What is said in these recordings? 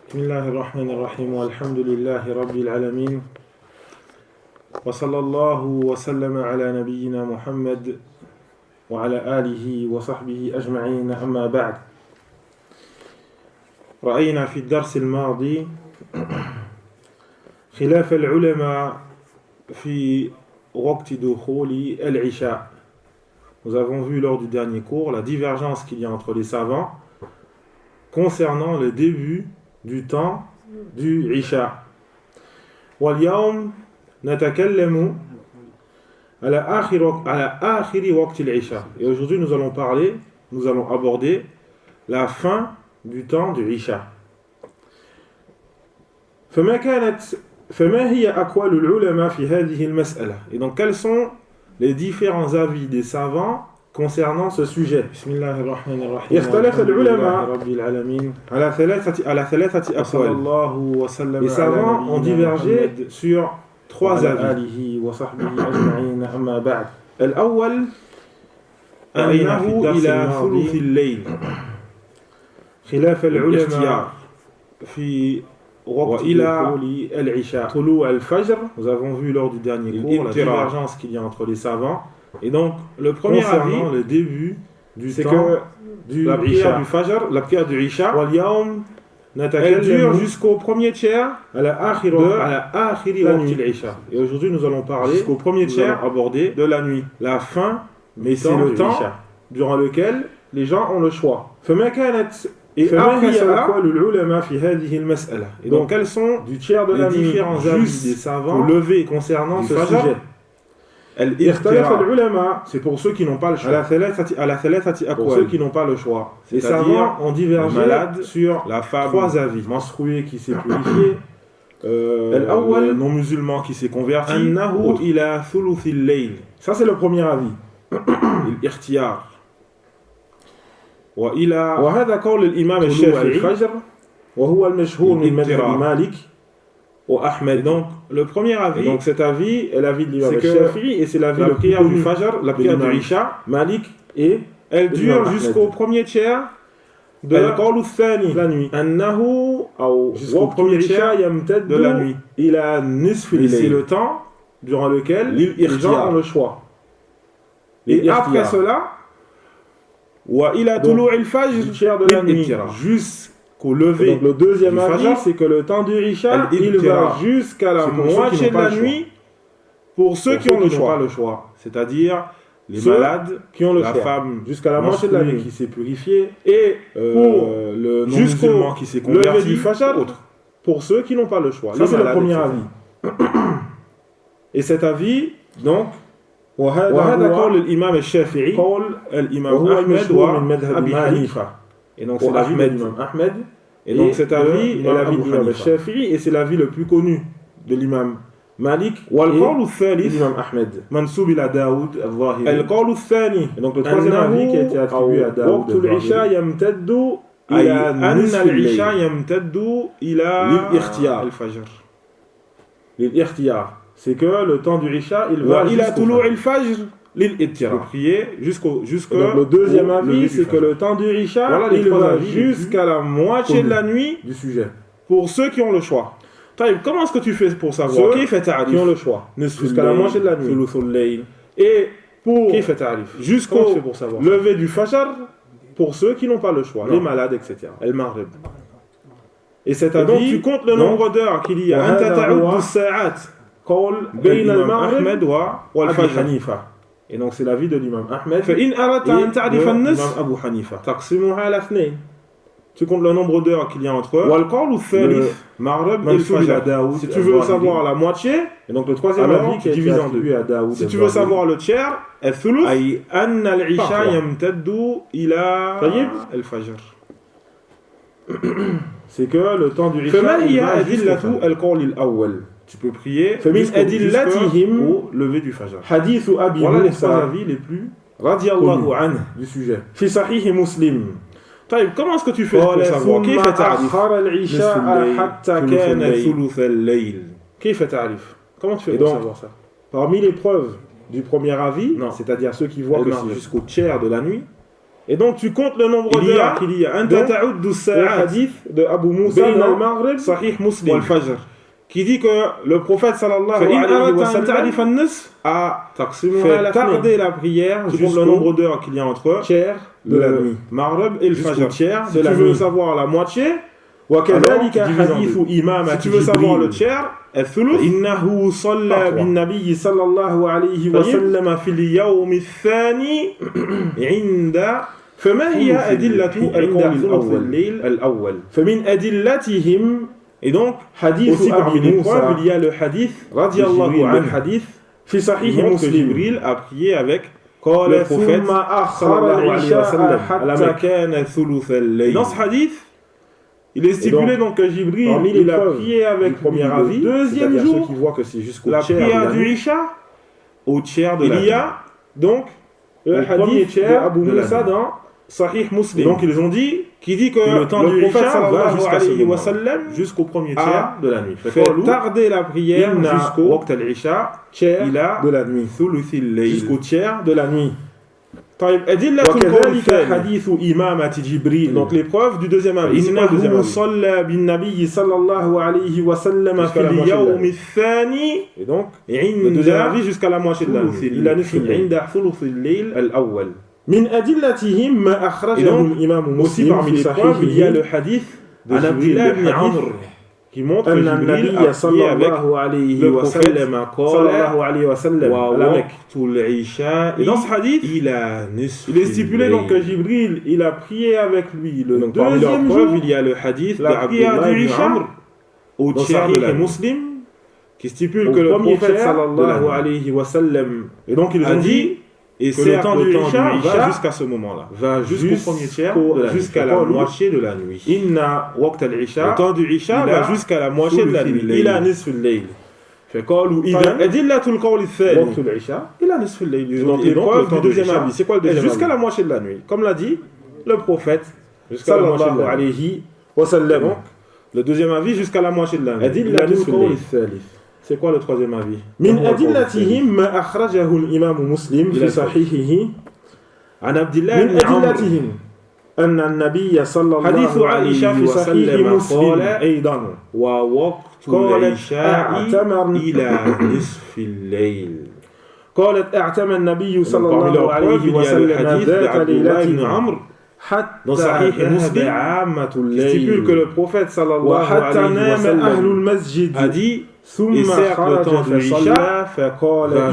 بسم الله الرحمن الرحيم والحمد لله رب العالمين وصلى الله وسلم على نبينا محمد وعلى آله وصحبه أجمعين أما بعد رأينا في الدرس الماضي خلاف العلماء في وقت دخول العشاء. Nous avons vu lors du dernier cours la divergence qu'il y a entre les savants concernant le début du temps du Isha. واليوم نتكلم على آخر وقت العشاء. Et aujourd'hui nous allons aborder la fin du temps du Isha. فما هي أقوال العلماء في هذه المسألة. Et donc quels sont les différents avis des savants concernant ce sujet. بسم الله الرحمن الرحيم. اختلف العلماء رب العالمين على ثلاثة أقوال. Les savants ont divergé sur trois avis. وصحبه أجمعين أما بعد. الأول أنه إلى ثلث الليل. خلاف العلماء في وإلى العشاء طلوع الفجر. Nous avons vu lors du dernier cours la divergence qu'il y a entre les savants. Et donc, le premier avis, le début du temps la prière du Fajr, la prière du Isha, elle dure jusqu'au premier tiers de la nuit. Et aujourd'hui, nous allons parler jusqu'au premier tiers abordé de la nuit, la fin, mais c'est le temps durant lequel les gens ont le choix. Et après cela, et donc, quels sont du tiers de la nuit différents avis des savants levés concernant ce sujet? C'est pour ceux qui n'ont pas le choix. Pour ceux qui n'ont pas le choix. Les savants ont divergé sur la femme, trois avis. Menstrué qui s'est purifié, non musulman qui s'est converti. Ça c'est le premier avis. L'irtiyar. وهذا قول الإمام الشافعي وهو المشهور من مذهب مالك وأحمد. Donc le premier avis, donc cet avis est l'avis de l'imam al-Shafi'i et c'est l'avis de la prière du Fajr, la prière du Isha, Malik, et elle dure jusqu'au premier tiers de la nuit. Jusqu'au premier tiers de la nuit. Et c'est le temps durant lequel les gens ont le choix. Et après cela, du tiers de la nuit jusqu'au lever. Donc le deuxième avis, c'est que le temps du Isha, il va jusqu'à la moitié de la nuit pour ceux qui ont le choix. C'est-à-dire les malades qui ont le choix. La femme jusqu'à la moitié de la nuit qui s'est purifiée et pour le non-musulman qui s'est converti du Fajr pour ceux qui n'ont pas le choix. Ça c'est le premier avis. Et cet avis, donc, وهذا قول الإمام الشافعي قول الإمام أحمد وأبي حنيفة. Et donc c'est l'avis de l'imam Ahmed. Et donc cet avis est l'avis de l'imam al-Shafi'i et c'est l'avis le plus connu de l'imam Malik et de l'imam Ahmed. Mansoub ila Daoud al-Zahiri. القول الثاني. Et donc le troisième avis qui a été attribué à Daoud al-Zahiri. العشاء يمتد إلى أن العشاء يمتد إلى الفجر. للإختيار. C'est que le temps du Isha, il va prier jusqu'au donc le deuxième avis, c'est que le temps du Isha, il va jusqu'à la moitié de la nuit du sujet. Pour ceux qui ont le choix. Comment est-ce que tu fais pour savoir qui ont le choix? Jusqu'à la moitié de la nuit. Et pour jusqu'au lever du Fajr, pour ceux qui n'ont pas le choix, les malades, etc. Et cet avis, donc tu comptes le nombre d'heures qu'il y a. بين المغرب وأبي حنيفة. Et donc c'est l'avis de l'imam Ahmed فإن أردت أن تعرف النصف أبو حنيفة تقسمها على اثنين. Tu comptes le nombre d'heures qu'il y a entre eux. والقول الثالث مغرب الفجر. Si tu veux savoir la moitié, et donc le troisième avis qui est divisé en deux. Si tu veux savoir le tiers, الثلث أي أن العشاء يمتد إلى الفجر. C'est que le temps du Isha فما هي أدلة القول الأول. Tu peux prier jusqu'au lever du Fajr. Voilà les trois avis les plus radiyallahu anhu du sujet. Fi sahih Muslim. Comment est-ce que tu fais pour savoir كيف تعرف العشاء حتى كان ثلث الليل كيف تعرف. Comment tu fais pour savoir ça? Parmi les preuves du premier avis, c'est-à-dire ceux qui voient que c'est jusqu'au tiers de la nuit, Et donc tu comptes le nombre d'heures qu'il y a. Donc, le hadith de Abu Moussa dans Sahih Muslim wal-Fajr, qui dit que le prophète sallallahu alayhi wa sallam a fait tarder la prière jusqu'au nombre d'heures qu'il y a entre tiers de la nuit, Maghrib et le Fajr. Tiers de la nuit. Si tu veux savoir la moitié, si tu veux savoir le tiers, إنه صلى بالنبي صلى الله عليه وسلم في اليوم الثاني عند فما هي أدلة القول الأول فمن أدلتهم. Et donc, aussi parmi les preuves, il y a le hadith, radiallahu anhu, hadith, fi sahih Muslim, Jibril a prié avec le prophète, sallallahu alayhi wa sallam, dans ce hadith, il est stipulé donc que Jibril, il a prié avec le premier avis, deuxième jour, qui voit que c'est jusqu'au la prière du Isha, au tiers de la nuit. Il y a donc le hadith de Abu Moussa dans Sahih Muslim. Donc ils ont dit, qui dit que le temps du Isha va jusqu'à ce moment, jusqu'au premier tiers de la nuit. Fait tarder la prière jusqu'au waqt al-Isha, tiers de la nuit, jusqu'au tiers de la nuit. حديث إمامة جبريل. Donc les preuves du deuxième avis. إنه صلى بالنبي صلى الله عليه وسلم في اليوم الثاني. Et donc le deuxième avis jusqu'à la moitié de la nuit. Il a عند ثلث الليل الأول. من أدلتهم ما أخرجه الإمام مسلم في صحيحه. Il y a le hadith de Abdullah ibn Amr qui montre que Jibril a prié avec le prophète sallallahu alayhi wa sallam et dans ce hadith il est stipulé donc que Jibril il a prié avec lui le deuxième jour. Il y a le hadith d'Abdullah ibn Amr au tiers de la Muslim qui stipule que le prophète sallallahu alayhi wa sallam et donc ils ont dit et c'est le temps du Isha va jusqu'à ce moment-là, va jusqu'au premier tiers, jusqu'à la moitié de la nuit. Inna waqt al-Isha, le temps du Isha va jusqu'à la moitié de la nuit. Il a nisf al-layl. فقالوا إذا أدلة القول الثاني وقت العشاء إلى نصف الليل. Donc les preuves du deuxième avis, c'est quoi le deuxième avis? Jusqu'à la moitié de la nuit. Comme l'a dit le prophète sallallahu alayhi wa sallam. Le deuxième avis jusqu'à la moitié de la nuit. أدلة القول الثالث. C'est quoi le troisième avis? من أدلتهم ما أخرجه الإمام مسلم في صحيحه عن عبد الله بن عمرو أن النبي صلى الله عليه وسلم قال أيضا ووقت العشاء إلى نصف الليل. قالت اعتمى النبي صلى الله عليه وسلم ذات ليلة حتى ذهب عامة الليل وحتى نام أهل المسجد a dit et certes le temps du Isha va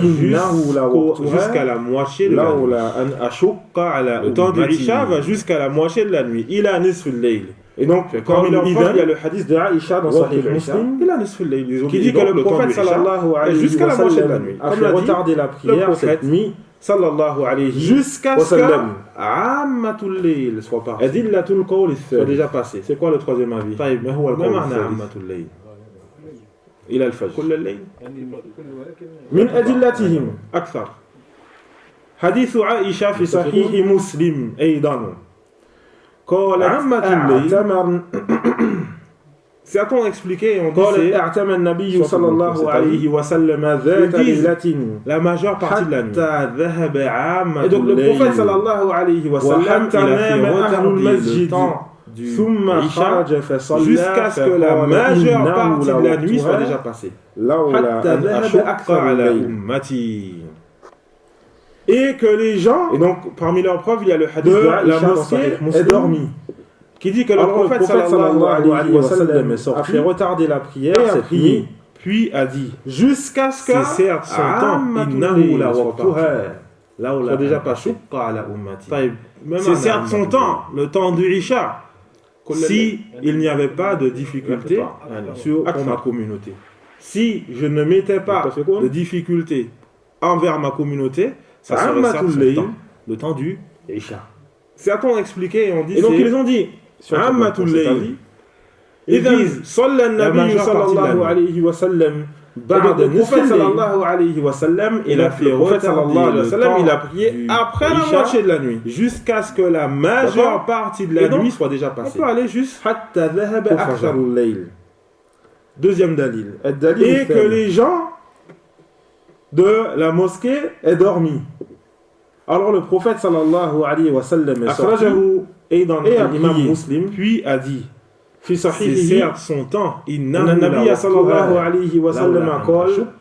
jusqu'à la moitié de la nuit. Le temps du Isha va jusqu'à la moitié de la nuit. Il a nisf al-layl. Et donc, comme il y a le hadith de Aïcha dans Sahih Muslim, il a nisf al-layl, qui dit que le prophète sallallahu alayhi jusqu'à la moitié de la nuit. Comme l'a dit retarder la prière cette nuit, sallallahu alayhi jusqu'à ce que ammatul layl soit parti. Adillatul qawl soit déjà passé. C'est quoi le troisième avis? Mais هو القول ammatul layl. إلى الفجر كل الليل. من أدلتهم أكثر حديث عائشة في صحيح مسلم أيضا قالت اعتمر سأكون expliqué on dit اعتمر النبي صلى الله عليه وسلم ذات ليلة la majeure partie de la nuit حتى ذهب عامة الليل. Et donc le prophète صلى الله عليه وسلم il a fait retarder le temps ثم خرج فصلى jusqu'à ce que la majeure partie de la nuit soit déjà passée. حتى ذهب أكثر على أمتي. Et que les gens, et donc parmi leurs preuves il y a le hadith de la mosquée est dormi, qui dit que le prophète sallallahu alayhi wa sallam a fait retarder la prière cette nuit, puis a dit jusqu'à ce que c'est certes son temps soit déjà passé. C'est certes son temps, le temps du Isha, si il n'y avait pas de difficulté sur ma communauté. Si je ne mettais pas de difficulté envers ma communauté, ça serait certes le temps du Isha. Certains ont expliqué et on dit, et donc ils ont dit Ammatul Layl. Ils disent Salla an-Nabi sallallahu alayhi wa sallam. Le prophète sallallahu alayhi wa sallam, il a fait il a prié après la moitié de la nuit, jusqu'à ce que la majeure partie de la nuit soit déjà passée. On peut aller juste hatta dhahaba aktharul layl. Deuxième dalil. Et que les gens de la mosquée aient dormi. Alors le prophète sallallahu alayhi wa sallam est sorti et dans l'imam Muslim, puis a dit في صحيحه son temps إن النبي صلى الله عليه وسلم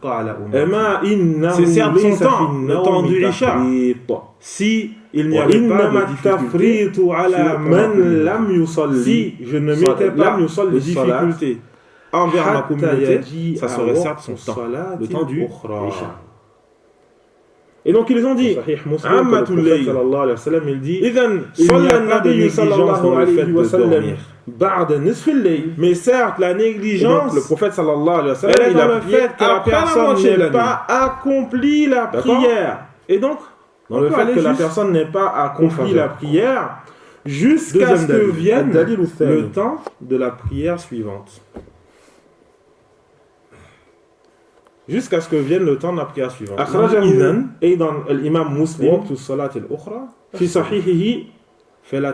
قال أما إنه ليس في النوم تفريط si il n'y avait pas de difficulté على من لم يصلي si je ne mettais pas de difficulté envers ma communauté ça serait certes son temps le temps du Isha. Et donc ils ont dit, Ammatul Layl, sallallahu alayhi wa sallam, il dit, il n'y a pas de négligence dans le fait de dormir. Mais certes, la négligence, donc, le prophète sallallahu alayhi wa sallam, il a le fait que la personne n'ait pas accompli la prière. Et donc, dans le fait que la personne n'ait pas accompli la prière, jusqu'à ce que vienne le temps de la prière suivante. Jusqu'à ce que vienne le temps de la prière suivante. Et dans l'imam Muslim, في صحيحه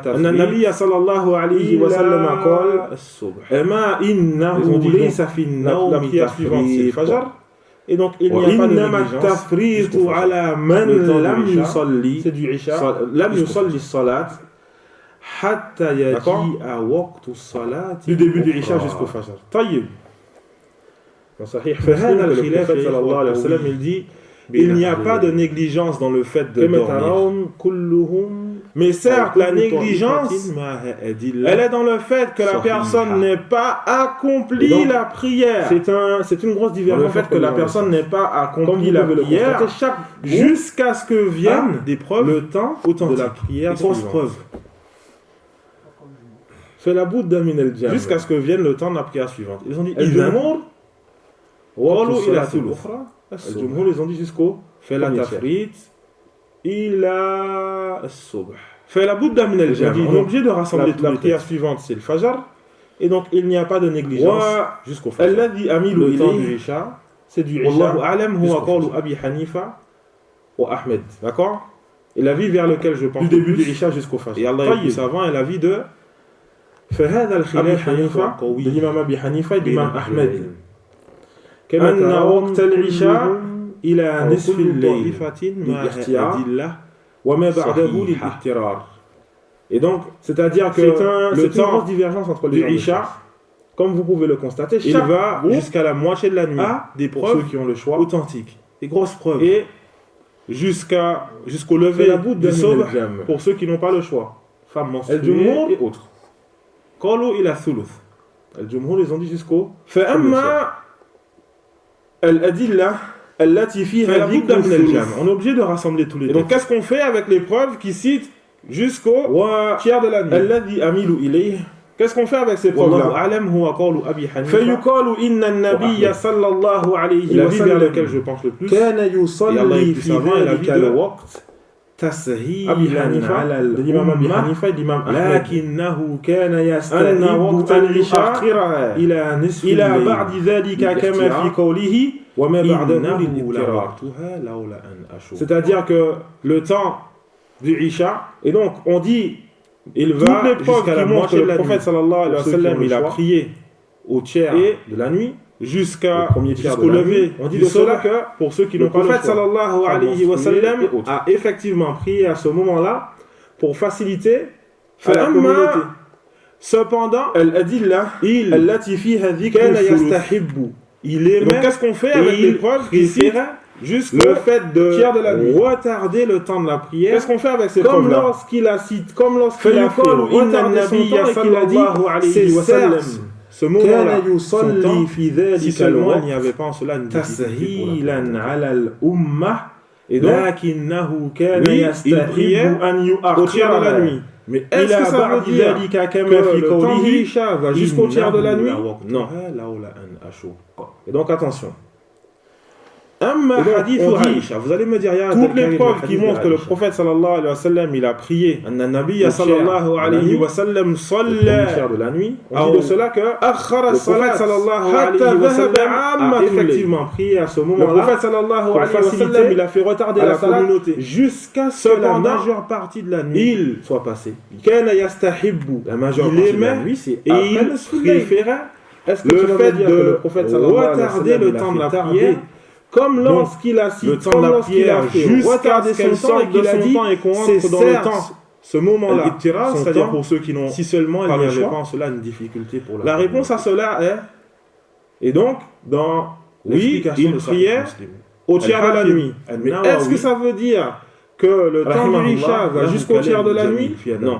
أن النبي صلى الله عليه وسلم قال أما إنه ليس في النوم تفريط. Et donc il n'y a pas de négligence على من لم يصلي لم يصلي الصلاة حتى يجيء وقت الصلاة du début du Isha jusqu'au Fajr. طيب. Dans Sahih Muslim, le prophète sallallahu alayhi wa sallam, il dit il n'y a pas de négligence dans le fait de dormir. Mais certes, la négligence, elle est dans le fait que la personne n'ait pas accompli la prière. C'est une grosse divergence. Le fait que la personne n'ait pas accompli la prière jusqu'à ce que vienne le temps de la prière suivante. C'est la bout d'amin el-jam. Jusqu'à ce que vienne le temps de la prière suivante. Ils ont dit ils ont dit jusqu'au fait la tafrit ila as-subh. Fait la bout d'amin el-jam. On est obligé de rassembler la prière suivante, c'est le Fajr. Et donc il n'y a pas de négligence jusqu'au Fajr. Le temps du Isha, c'est du Isha. Wallahu a'lam huwa qawlu Abi Hanifa wa Ahmed. D'accord? Et l'avis vers lequel je pense du début du Isha jusqu'au Fajr. Et Allah est plus savant et l'avis de فهذا الخلاف de l'imam Abi Hanifa et de l'imam Ahmed. أن وقت العشاء إلى نصف الليل بالاختيار وما بعده للاضطرار. Et donc, c'est-à-dire que le temps de divergence entre les Isha, comme vous pouvez le constater, il va jusqu'à la moitié de la nuit. Des preuves pour ceux qui ont le choix authentiques, des grosses preuves, et jusqu'au lever du Subh pour ceux qui n'ont pas le choix, femmes menstruées et autres. قالوا إلى الثلث. الجمهور ils ont dit jusqu'au فأما الأدلة التي فيها ذكر الثلث. On est obligé de rassembler tous les deux. Donc qu'est-ce qu'on fait avec les preuves qui citent jusqu'au tiers de la nuit? الذي أميل إليه. Qu'est-ce qu'on fait avec ces preuves-là? والله أعلم هو قول أبي حنيفة. فيقال إن النبي صلى الله عليه وسلم vers lequel je pense le plus كان يصلي في ذلك الوقت تسهيلا على الأمة لكنه كان يستحب أن يؤخرها إلى بعد ذلك كما في قوله وما بعده للاضطرار. C'est-à-dire que le temps du Isha, et donc on dit il va jusqu'à la moitié de la nuit. Le prophète sallallahu alayhi wa sallam il a prié au tiers de la nuit jusqu'au lever. On dit de cela que pour ceux qui n'ont pas le prophète sallallahu alayhi wa sallam a effectivement prié à ce moment-là pour faciliter à la communauté. Cependant, il aimait. Donc qu'est-ce qu'on fait avec les preuves qui citent juste le fait de retarder le temps de la prière? Qu'est-ce qu'on fait avec ces preuves-là? Comme lorsqu'il a cité, comme lorsqu'il a fait retarder son temps et qu'il a dit c'est certes ce moment-là, si seulement il n'y avait pas en cela une difficulté et donc il priait au tiers de la nuit. Mais est-ce que ça veut dire que le temps du Isha va jusqu'au tiers de la nuit? Non. Et donc attention. Vous allez me dire, toutes les preuves qui montrent que le prophète sallallahu alayhi wa sallam il a prié sallallahu alayhi wa sallam de la nuit. On dit de cela que le prophète sallallahu alayhi wa sallam a effectivement prié à ce moment-là. Le prophète sallallahu alayhi wa sallam il a fait retarder la communauté jusqu'à ce que la majeure partie de la nuit soit passée. La majeure partie de la nuit, c'est et il préférait le fait de retarder le temps de la prière Comme lorsqu'il a cité le temps de la prière jusqu'à ce qu'elle sorte de son temps et qu'on rentre dans le temps. Ce moment-là, c'est-à-dire pour ceux qui n'ont si seulement il n'y avait pas en cela une difficulté pour la réponse à cela est, et donc, oui, il priait au tiers de la nuit. Mais est-ce que ça veut dire que le temps du Isha va jusqu'au tiers de la nuit? Non.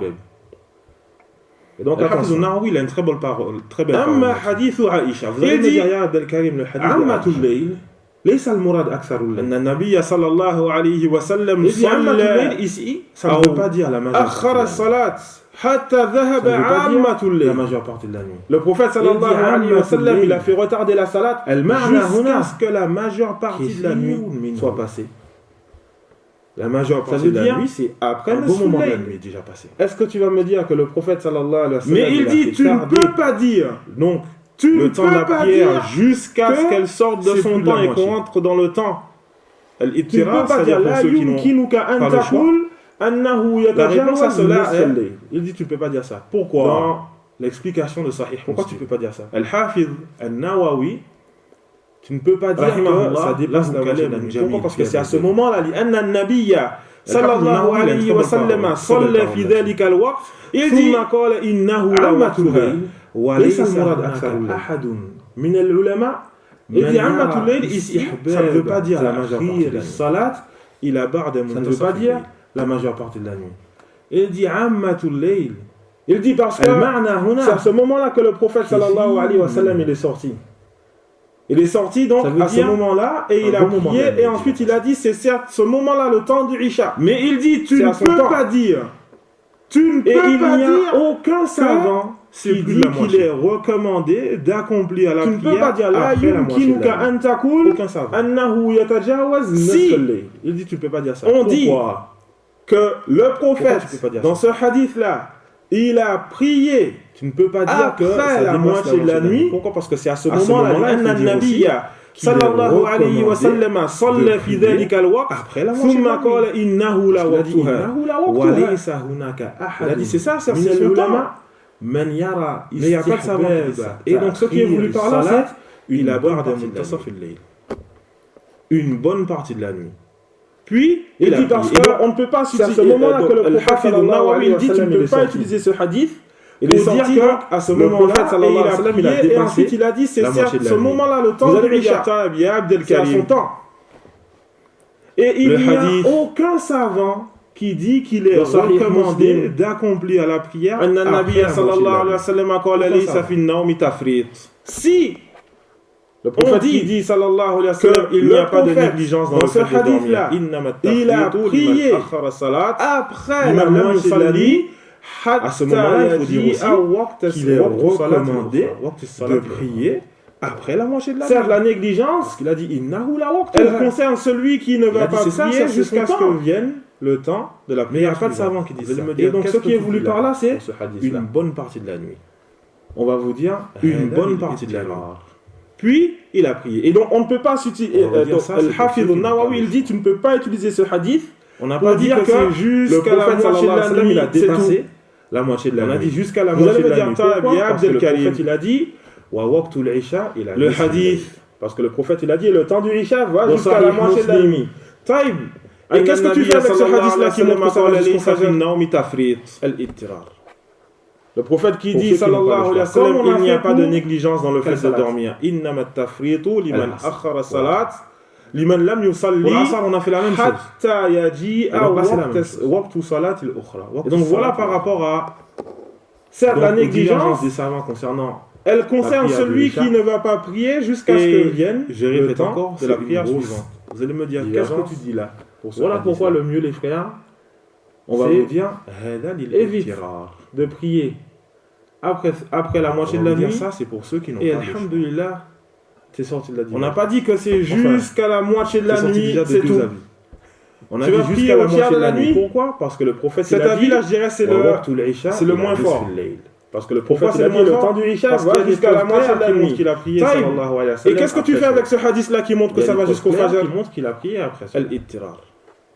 Et donc, attention, il a une très belle parole. Amma hadithu Aisha. Vous allez me dire, ya Abdel Karim, le hadith Ammatul Layl. ليس المراد أكثر الليل. أن النبي صلى الله عليه وسلم صلى ici, ça ne veut pas dire la majeure أخر الصلاة حتى ذهب عامة الليل. La majeure partie de la nuit. Le prophète sallallahu alayhi wa sallam, il a fait retarder la salat jusqu'à ce que la majeure partie de la nuit soit passée. La majeure partie de la nuit, c'est après le moment de la nuit déjà passé. Est-ce que tu vas me dire que le prophète sallallahu alayhi wa sallam, mais il dit, tu ne peux pas dire. Donc, le temps de la prière jusqu'à ce qu'elle sorte de son temps et qu'on entre dans le temps. Tu ne peux pas dire pour ceux qui n'ont pas le choix. La réponse à cela est, il dit tu ne peux pas dire ça. Pourquoi? Dans l'explication de Sahih. Pourquoi tu ne peux pas dire ça? Al-Hafidh al-Nawawi, tu ne peux pas dire que ça dépasse la moitié de la nuit. Pourquoi? Parce que c'est à ce moment-là, anna an-nabiyya sallallahu alayhi wa sallam salla fi dhalika al-waqt, il dit innahu la waqtuha. وليس المراد أكثر أحد من العلماء il dit عامة الليل ici ça ne veut pas dire la majeure partie de la nuit il a barre de ça ne veut pas dire la majeure partie de la nuit il dit عامة الليل il dit parce que c'est à ce moment-là que le prophète sallallahu alayhi wa sallam il est sorti donc à ce moment-là et il a prié et ensuite il a dit c'est certes ce moment-là le temps du Isha mais il dit tu ne peux pas dire et il n'y a aucun savant qui dit qu'il est recommandé d'accomplir la prière. Tu ne peux pas dire là, aucun savant. Si, il dit tu ne peux pas dire ça. On dit que le prophète, dans ce hadith-là, il a prié. Tu ne peux pas dire que c'est la moitié de la nuit. Pourquoi? Parce que c'est à ce moment-là, sallallahu alayhi wa sallam salla fi dhalika al-waqt thumma qala innahu la waqtuha wa laysa hunaka ahad. Il a dit c'est ça, c'est le temps. Man yara istihbab. Et donc ce qui est voulu par là, c'est il aborde une bonne partie de la nuit. Puis il dit parce qu'on ne peut pas citer à ce moment-là que le prophète sallallahu alayhi wa sallam il dit tu ne peux pas utiliser ce hadith. Il est sorti qu'à ce moment-là, il a dépassé. Et ensuite il a dit c'est certes ce moment-là le temps du Isha. C'est à son temps. Et il n'y a aucun savant qui dit qu'il est recommandé d'accomplir la prière si le prophète dit sallallahu alayhi wa sallam qu'il n'y a pas de négligence dans ce hadith-là, il a prié après la moitié de la nuit. À ce moment-là, il faut dire aussi qu'il est recommandé de prier après la moitié de la nuit. C'est la négligence, qu'il a dit innahu la waqt. Elle concerne celui qui ne va pas prier jusqu'à ce que vienne le temps de la prière. Mais il n'y a pas de savant qui dit ça. Et donc ce qui est voulu par là, c'est une bonne partie de la nuit. On va vous dire une bonne partie de la nuit. Puis il a prié. Et donc on ne peut pas utiliser. Al-Hafidh al-Nawawi il dit tu ne peux pas utiliser ce hadith. On n'a pas dit que c'est jusqu'à la moitié de la nuit. Il a dépassé la moitié de la nuit. On a dit jusqu'à la moitié de la nuit. Pourquoi? Parce que le prophète il a dit wa waqtul isha, le hadith. Parce que le prophète il a dit le temps du Isha va jusqu'à la moitié de la nuit. Taïb. Et qu'est-ce que tu fais avec ce hadith-là qui montre que ça va jusqu'au fajr? Le prophèt qui dit sallallahu alayhi wa sallam il n'y a pas de négligence dans le fait de dormir. Innamat tafritu liman akhara salat liman lam yusalli. Pour l'Asr on a fait la même chose. Hatta yaji'a waqtu salat al-ukhra. Et donc voilà par rapport à la négligence des savants concernant. Elle concerne celui qui ne va pas prier jusqu'à ce que vienne, je répète encore, de la prière suivante. Vous allez me dire qu'est-ce que tu dis là? Voilà pourquoi le mieux les frères, on va vous dire évite de prier après la moitié de la nuit. Ça c'est pour ceux qui n'ont pas. Et alhamdoulilah, c'est sorti de la nuit. On n'a pas dit que c'est jusqu'à la moitié de la nuit, c'est tout. On a dit jusqu'à la moitié de la nuit. Pourquoi? Parce que le prophète cet avis-là, je dirais, c'est le moins fort. Parce que le prophète il a dit le temps du Isha va jusqu'à la moitié de la nuit qu'il a prié sallallahu alayhi wa sallam. Et qu'est-ce que tu fais avec ce hadith-là qui montre que ça va jusqu'au fajr? Qui montre qu'il a prié après ça.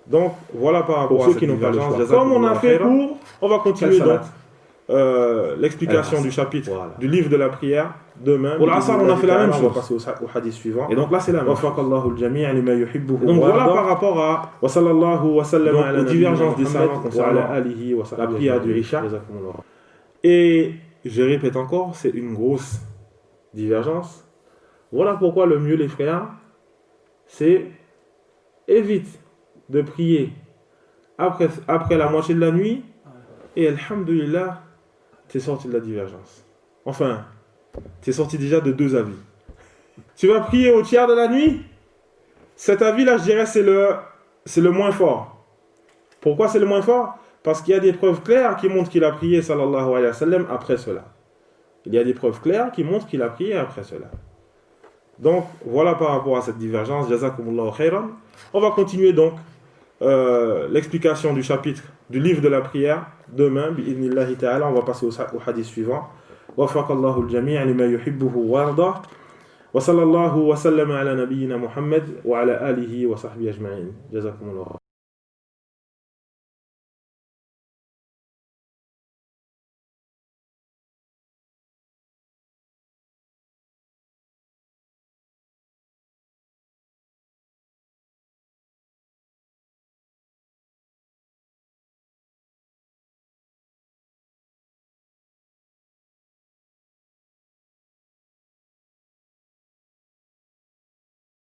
Donc voilà par rapport à ceux qui n'ont pas le choix. Comme on a fait pour, on va continuer donc l'explication du chapitre du livre de la prière demain. Pour l'Asr, on a fait la même chose. On va passer au hadith suivant. Et donc là, c'est la même chose. Donc voilà par rapport à aux divergences des savants concernant la prière du Isha. Et je répète encore, c'est une grosse divergence. Voilà pourquoi le mieux, les frères, c'est évite de prier après la moitié de la nuit et alhamdoulilah, tu es sorti de la divergence. Enfin, tu es sorti déjà de 2 avis. Tu vas prier au tiers de la nuit. Cet avis-là, je dirais, c'est le moins fort. Pourquoi c'est le moins fort? Parce qu'il y a des preuves claires qui montrent qu'il a prié, sallallahu alayhi wa sallam, après cela. Il y a des preuves claires qui montrent qu'il a prié après cela. Donc, voilà par rapport à cette divergence. Jazakumullahu khairan. On va continuer donc l'explication du chapitre du livre de la prière demain. Bi'idhnillahi ta'ala. On va passer au hadith suivant. Wafaqallahu al-jami' lima yuhibbuhu wa yardah. Wa sallallahu wa sallama ala nabiyyina Muhammad wa ala alihi wa sahbihi ajma'in. Jazakumullahu.